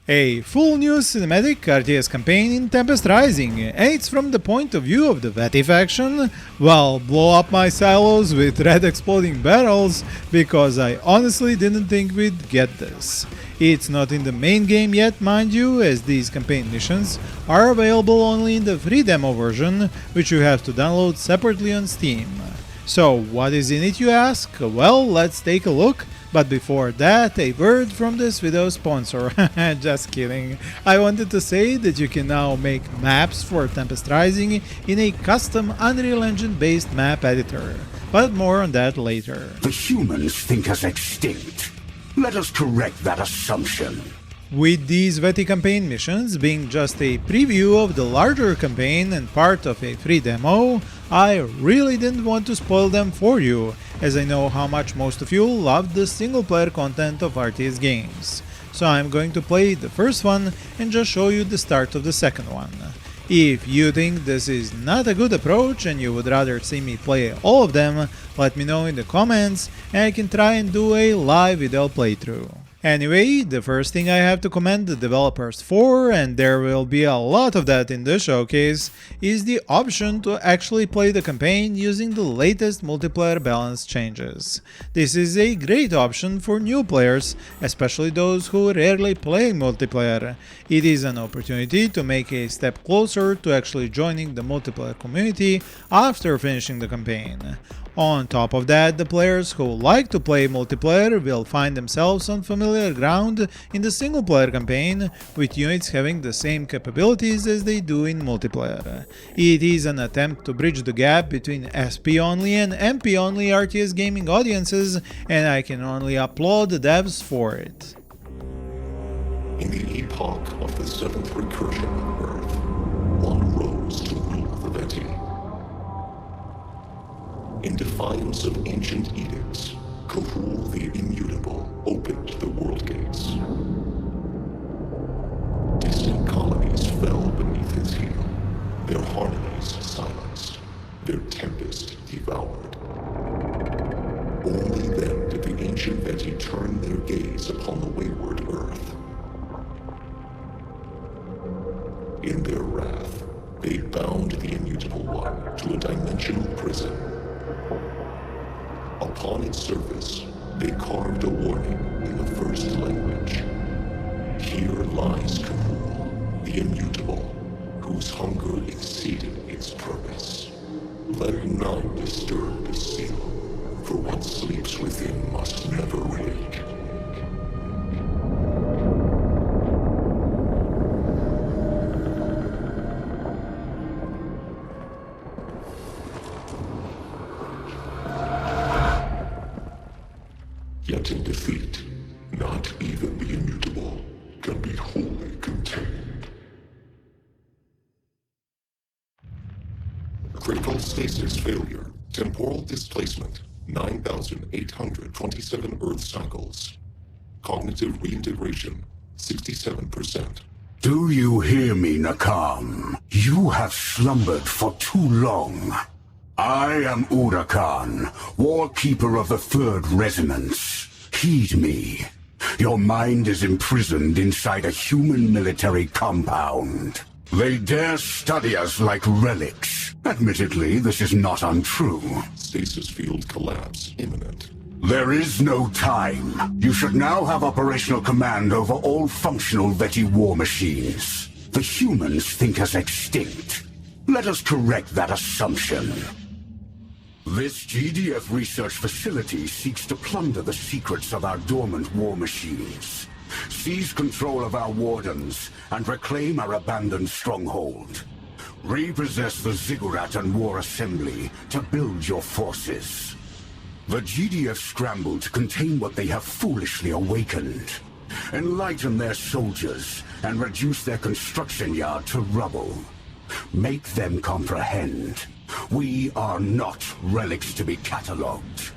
A full new cinematic RTS campaign in Tempest Rising, and it's from the point of view of the Veti faction. Well, blow up my silos with red exploding barrels, because I honestly didn't think we'd get this. It's not in the main game yet, mind you, as these campaign missions are available only in the free demo version, which you have to download separately on Steam. So what is in it, you ask? Well, let's take a look. But before that, a word from this video sponsor. Just kidding. I wanted to say that you can now make maps for Tempest Rising in a custom Unreal Engine based map editor. But more on that later. The humans think us extinct. Let us correct that assumption. With these Veti campaign missions being just a preview of the larger campaign and part of a free demo, I really didn't want to spoil them for you, as I know how much most of you love the single player content of RTS games. So I'm going to play the first one and just show you the start of the second one. If you think this is not a good approach and you would rather see me play all of them, let me know in the comments and I can try and do a live video playthrough. Anyway, the first thing I have to commend the developers for, and there will be a lot of that in the showcase, is the option to actually play the campaign using the latest multiplayer balance changes. This is a great option for new players, especially those who rarely play multiplayer. It is an opportunity to make a step closer to actually joining the multiplayer community after finishing the campaign. On top of that, the players who like to play multiplayer will find themselves on familiar ground in the single player campaign, with units having the same capabilities as they do in multiplayer. It is an attempt to bridge the gap between SP only and MP only RTS gaming audiences, and I can only applaud the devs for it. In the epoch of the seventh recursion of Earth, one rose to rule the Veti. In defiance of ancient edicts, Cahul the Immutable opened the world gates. Distant colonies fell beneath his heel, their harmonies silenced, their tempest devoured. Only then did the ancient Veti turn their gaze upon the wayward Earth. In their wrath, they bound the Immutable One to a dimensional prison. Upon its surface, they carved a warning in the first language. Here lies Cahul, the Immutable, whose hunger exceeded its purpose. Let none disturb the seal, for what sleeps within must never wake. Yet in defeat, not even the Immutable can be wholly contained. Critical stasis failure. Temporal displacement. 9,827 Earth cycles. Cognitive reintegration. 67%. Do you hear me, Nakam? You have slumbered for too long. I am Urakan, Warkeeper of the Third Resonance. Heed me. Your mind is imprisoned inside a human military compound. They dare study us like relics. Admittedly, this is not untrue. Stasis field collapse imminent. There is no time. You should now have operational command over all functional Veti war machines. The humans think us extinct. Let us correct that assumption. This GDF research facility seeks to plunder the secrets of our dormant war machines, seize control of our Wardens, and reclaim our abandoned stronghold. Repossess the Ziggurat and War Assembly to build your forces. The GDF scramble to contain what they have foolishly awakened. Enlighten their soldiers and reduce their construction yard to rubble. Make them comprehend. We are not relics to be catalogued.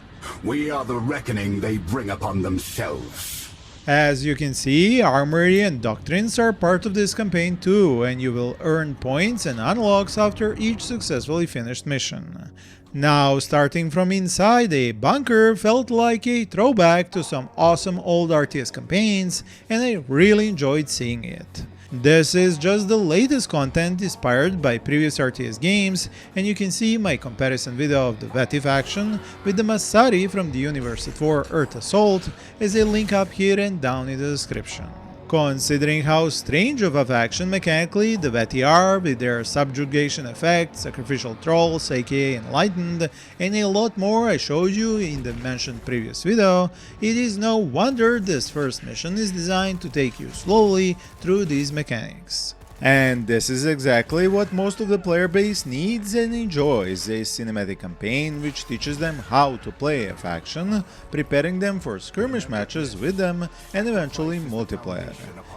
We are the reckoning they bring upon themselves. As you can see, Armoy and Doctrines are part of this campaign too, and you will earn points and unlocks after each successfully finished mission. Now, starting from inside, a bunker felt like a throwback to some awesome old RTS campaigns, and I really enjoyed seeing it. This is just the latest content inspired by previous RTS games, and you can see my comparison video of the Veti faction with the Massari from the Universe at 4 Earth Assault as a link up here and down in the description. Considering how strange of a faction mechanically the Veti are with their subjugation effect, sacrificial trolls aka Enlightened, and a lot more I showed you in the mentioned previous video, it is no wonder this first mission is designed to take you slowly through these mechanics. And this is exactly what most of the player base needs and enjoys, a cinematic campaign which teaches them how to play a faction, preparing them for skirmish matches with them and eventually multiplayer.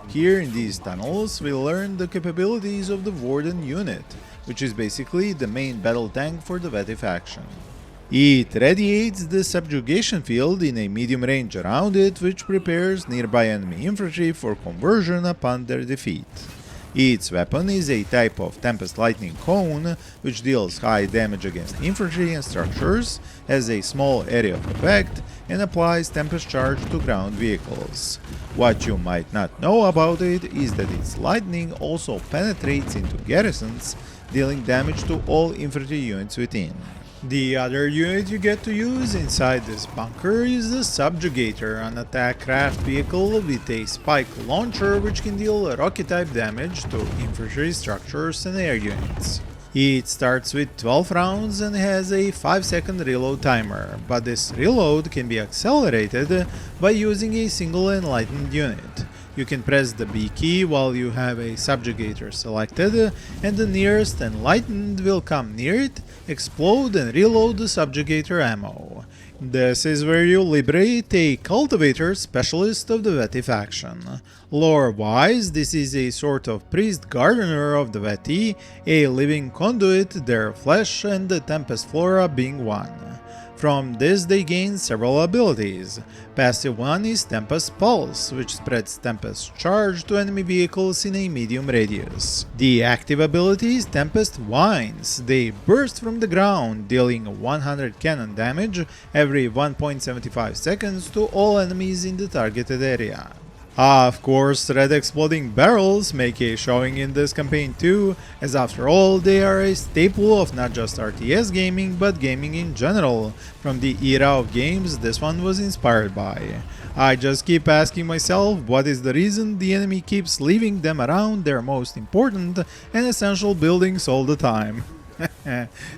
Here in these tunnels we learn the capabilities of the Warden unit, which is basically the main battle tank for the Veti faction. It radiates the subjugation field in a medium range around it, which prepares nearby enemy infantry for conversion upon their defeat. Its weapon is a type of Tempest Lightning Cone, which deals high damage against infantry and structures, has a small area of effect, and applies Tempest Charge to ground vehicles. What you might not know about it is that its lightning also penetrates into garrisons, dealing damage to all infantry units within. The other unit you get to use inside this bunker is the Subjugator, an attack craft vehicle with a spike launcher which can deal rocket type damage to infantry structures and air units. It starts with 12 rounds and has a 5-second reload timer, but this reload can be accelerated by using a single Enlightened unit. You can press the B key while you have a Subjugator selected, and the nearest Enlightened will come near it, explode and reload the Subjugator ammo. This is where you liberate a Cultivator Specialist of the Veti faction. Lore-wise, this is a sort of priest gardener of the Veti, a living conduit, their flesh and the Tempest Flora being one. From this they gain several abilities. Passive one is Tempest Pulse, which spreads Tempest Charge to enemy vehicles in a medium radius. The active ability is Tempest Vines. They burst from the ground, dealing 100 cannon damage every 1.75 seconds to all enemies in the targeted area. Of course, red exploding barrels make a showing in this campaign too, as after all they are a staple of not just RTS gaming but gaming in general, from the era of games this one was inspired by. I just keep asking myself what is the reason the enemy keeps leaving them around their most important and essential buildings all the time.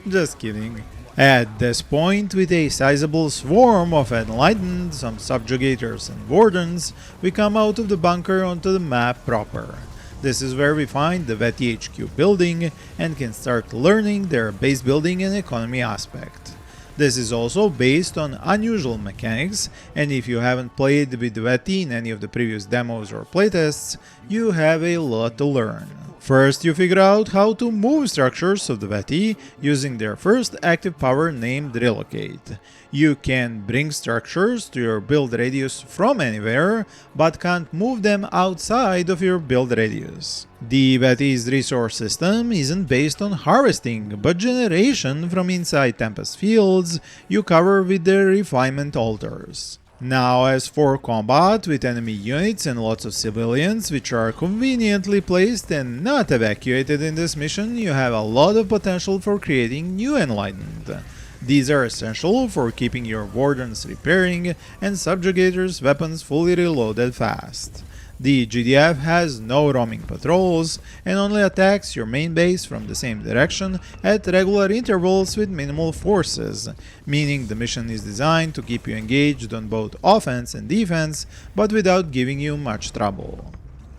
Just kidding. At this point, with a sizable swarm of Enlightened, some Subjugators and Wardens, we come out of the bunker onto the map proper. This is where we find the Veti HQ building and can start learning their base building and economy aspect. This is also based on unusual mechanics, and if you haven't played with Veti in any of the previous demos or playtests, you have a lot to learn. First, you figure out how to move structures of the Veti using their first active power named Relocate. You can bring structures to your build radius from anywhere, but can't move them outside of your build radius. The Veti's resource system isn't based on harvesting, but generation from inside Tempest fields you cover with their refinement altars. Now, as for combat with enemy units and lots of civilians which are conveniently placed and not evacuated in this mission, you have a lot of potential for creating new Enlightened. These are essential for keeping your Wardens repairing and Subjugators' weapons fully reloaded fast. The GDF has no roaming patrols and only attacks your main base from the same direction at regular intervals with minimal forces, meaning the mission is designed to keep you engaged on both offense and defense, but without giving you much trouble.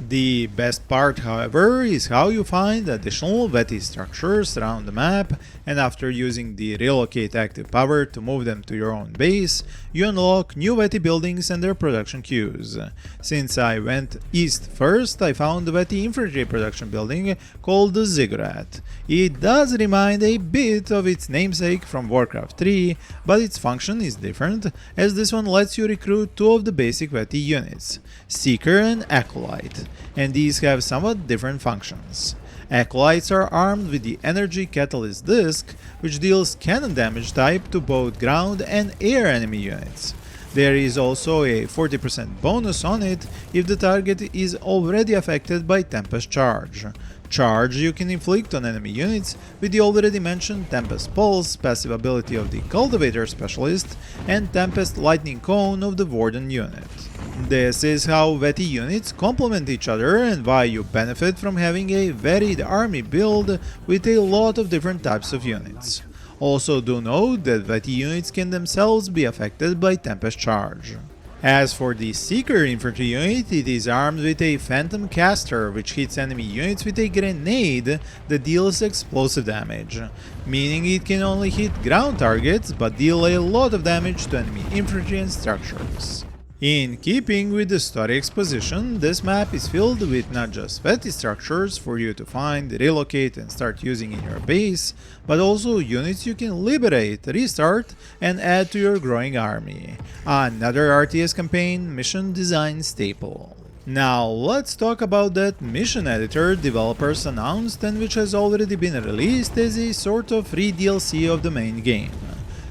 The best part, however, is how you find additional Veti structures around the map, and after using the Relocate active power to move them to your own base, you unlock new Veti buildings and their production queues. Since I went east first, I found the Veti infantry production building called the Ziggurat. It does remind a bit of its namesake from Warcraft 3, but its function is different, as this one lets you recruit two of the basic Veti units, Seeker and Acolyte, and these have somewhat different functions. Acolytes are armed with the Energy Catalyst Disc, which deals cannon damage type to both ground and air enemy units. There is also a 40% bonus on it if the target is already affected by Tempest Charge. Charge you can inflict on enemy units with the already mentioned Tempest Pulse, passive ability of the Cultivator Specialist, and Tempest Lightning Cone of the Warden unit. This is how Veti units complement each other and why you benefit from having a varied army build with a lot of different types of units. Also do note that Veti units can themselves be affected by Tempest Charge. As for the Seeker infantry unit, it is armed with a Phantom Caster which hits enemy units with a grenade that deals explosive damage, meaning it can only hit ground targets but deal a lot of damage to enemy infantry and structures. In keeping with the story exposition, this map is filled with not just Veti structures for you to find, relocate and start using in your base, but also units you can liberate, restart and add to your growing army. Another RTS campaign mission design staple. Now let's talk about that mission editor developers announced and which has already been released as a sort of free DLC of the main game.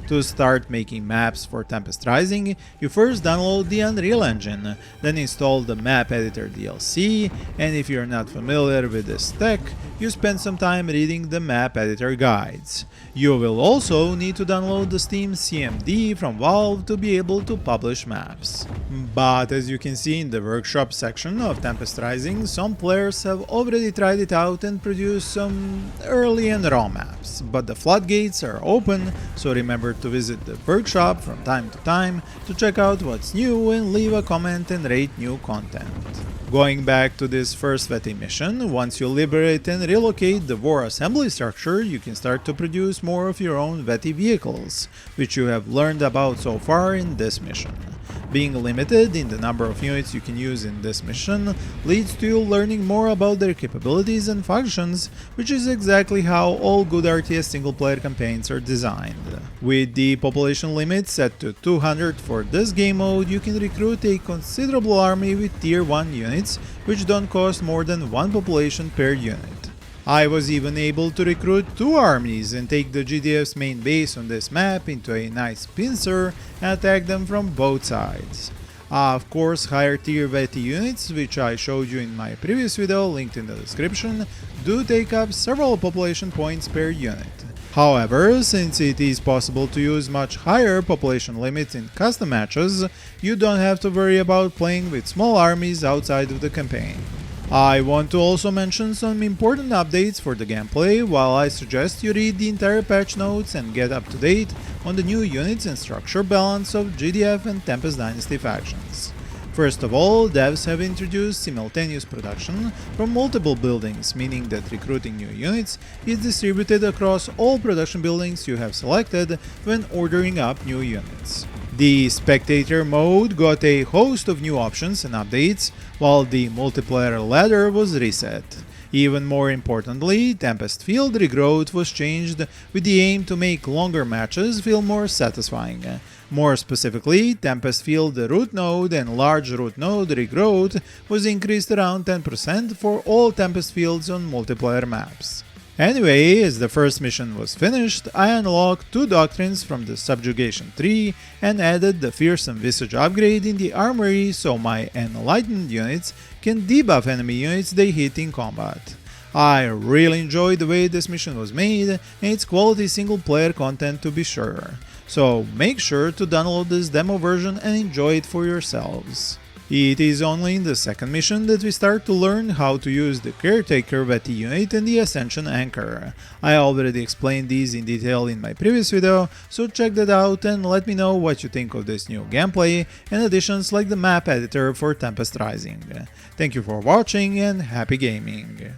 To start making maps for Tempest Rising, you first download the Unreal Engine, then install the Map Editor DLC, and if you're not familiar with this tech, you spend some time reading the Map Editor guides. You will also need to download the Steam CMD from Valve to be able to publish maps. But as you can see in the workshop section of Tempest Rising, some players have already tried it out and produced some early and raw maps, but the floodgates are open, so remember to visit the workshop from time to time to check out what's new and leave a comment and rate new content. Going back to this first Veti mission, once you liberate and relocate the war assembly structure, you can start to produce more of your own Veti vehicles, which you have learned about so far in this mission. Being limited in the number of units you can use in this mission leads to you learning more about their capabilities and functions, which is exactly how all good RTS single-player campaigns are designed. With the population limit set to 200 for this game mode, you can recruit a considerable army with tier 1 units, which don't cost more than 1 population per unit. I was even able to recruit 2 armies and take the GDF's main base on this map into a nice pincer and attack them from both sides. Of course, higher tier Veti units, which I showed you in my previous video linked in the description, do take up several population points per unit. However, since it is possible to use much higher population limits in custom matches, you don't have to worry about playing with small armies outside of the campaign. I want to also mention some important updates for the gameplay, while I suggest you read the entire patch notes and get up to date on the new units and structure balance of GDF and Tempest Dynasty factions. First of all, devs have introduced simultaneous production from multiple buildings, meaning that recruiting new units is distributed across all production buildings you have selected when ordering up new units. The Spectator mode got a host of new options and updates, while the multiplayer ladder was reset. Even more importantly, Tempest Field Regrowth was changed with the aim to make longer matches feel more satisfying. More specifically, Tempest Field Root Node and Large Root Node Regrowth was increased around 10% for all Tempest Fields on multiplayer maps. Anyway, as the first mission was finished, I unlocked 2 doctrines from the Subjugation tree and added the Fearsome Visage upgrade in the armory so my Enlightened units can debuff enemy units they hit in combat. I really enjoyed the way this mission was made and its quality single player content to be sure, so make sure to download this demo version and enjoy it for yourselves. It is only in the second mission that we start to learn how to use the Caretaker Veti unit and the Ascension Anchor. I already explained these in detail in my previous video, so check that out and let me know what you think of this new gameplay and additions like the map editor for Tempest Rising. Thank you for watching and happy gaming!